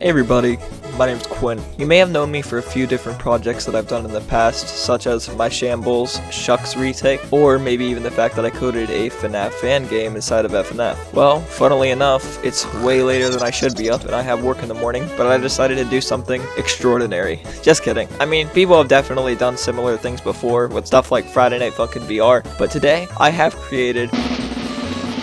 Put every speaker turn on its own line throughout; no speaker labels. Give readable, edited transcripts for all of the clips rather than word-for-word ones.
Hey everybody, my name's Quinn. You may have known me for a few different projects that I've done in the past, such as my Shambles Shucks retake, or maybe even the fact that I coded a FNAF fan game inside of FNF. Well, funnily enough, it's way later than I should be up and I have work in the morning, but I decided to do something extraordinary. Just kidding. I mean, people have definitely done similar things before with stuff like Friday Night Funkin' VR, but today I have created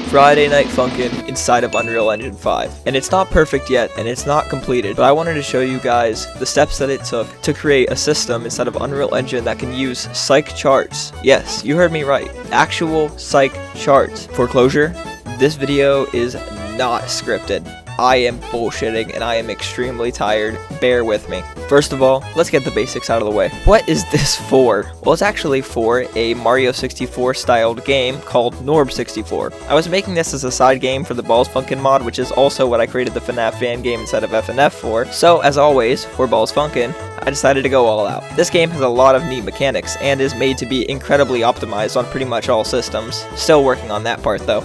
Friday Night Funkin' inside of Unreal Engine 5. And it's not perfect yet, and it's not completed, but I wanted to show you guys the steps that it took to create a system inside of Unreal Engine that can use psych charts. Yes, you heard me right. Actual psych charts. Foreclosure, this video is not scripted. I am bullshitting and I am extremely tired. Bear with me. First of all, let's get the basics out of the way. What is this for? Well, it's actually for a Mario 64 styled game called Norb64. I was making this as a side game for the Balls Funkin' mod, which is also what I created the FNAF fan game inside of FNF for. So, as always, for Balls Funkin', I decided to go all out. This game has a lot of neat mechanics and is made to be incredibly optimized on pretty much all systems. Still working on that part though.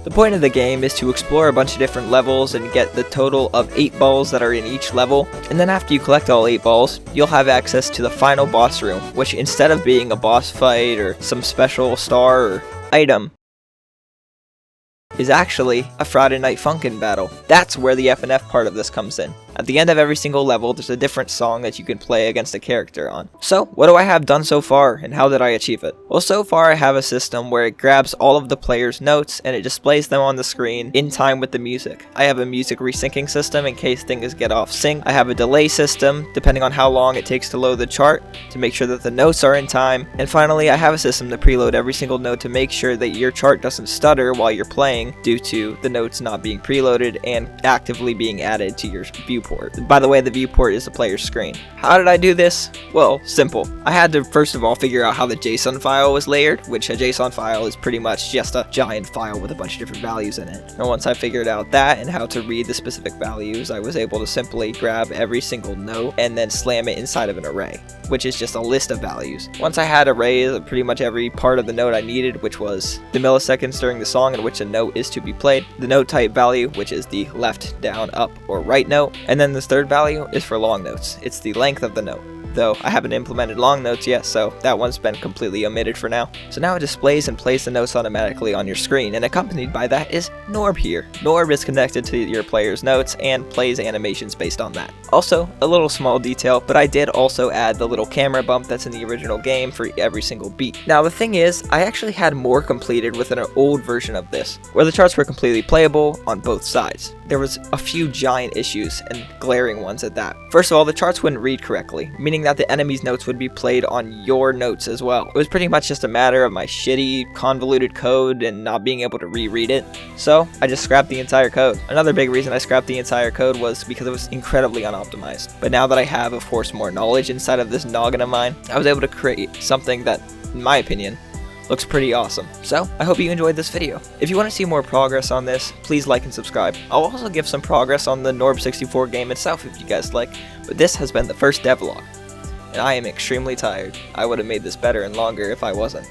The point of the game is to explore a bunch of different levels and get the total of 8 balls that are in each level, and then after you collect all 8 balls, you'll have access to the final boss room, which instead of being a boss fight or some special star or item, is actually a Friday Night Funkin' battle. That's where the FNF part of this comes in. At the end of every single level, there's a different song that you can play against a character on. So, what do I have done so far, and how did I achieve it? Well, so far I have a system where it grabs all of the players' notes, and it displays them on the screen in time with the music. I have a music resyncing system in case things get off sync. I have a delay system, depending on how long it takes to load the chart, to make sure that the notes are in time. And finally, I have a system to preload every single note to make sure that your chart doesn't stutter while you're playing, due to the notes not being preloaded and actively being added to your viewport. By the way, the viewport is the player's screen. How did I do this? Well, simple. I had to first of all figure out how the JSON file was layered, which a JSON file is pretty much just a giant file with a bunch of different values in it. And once I figured out that and how to read the specific values, I was able to simply grab every single note and then slam it inside of an array, which is just a list of values. Once I had arrays of pretty much every part of the note I needed, which was the milliseconds during the song in which a note is to be played, the note type value, which is the left, down, up, or right note, and then this third value is for long notes. It's the length of the note. Though I haven't implemented long notes yet, so that one's been completely omitted for now. So now it displays and plays the notes automatically on your screen, and accompanied by that is Norb here. Norb is connected to your player's notes and plays animations based on that. Also, a little small detail, but I did also add the little camera bump that's in the original game for every single beat. Now the thing is, I actually had more completed with an old version of this, where the charts were completely playable on both sides. There was a few giant issues, and glaring ones at that. First of all, the charts wouldn't read correctly, meaning that the enemy's notes would be played on your notes as well. It was pretty much just a matter of my shitty, convoluted code and not being able to reread it. So, I just scrapped the entire code. Another big reason I scrapped the entire code was because it was incredibly unoptimized. But now that I have, of course, more knowledge inside of this noggin of mine, I was able to create something that, in my opinion, looks pretty awesome. So, I hope you enjoyed this video. If you want to see more progress on this, please like and subscribe. I'll also give some progress on the Norb64 game itself if you guys like, but this has been the first devlog, and I am extremely tired. I would have made this better and longer if I wasn't.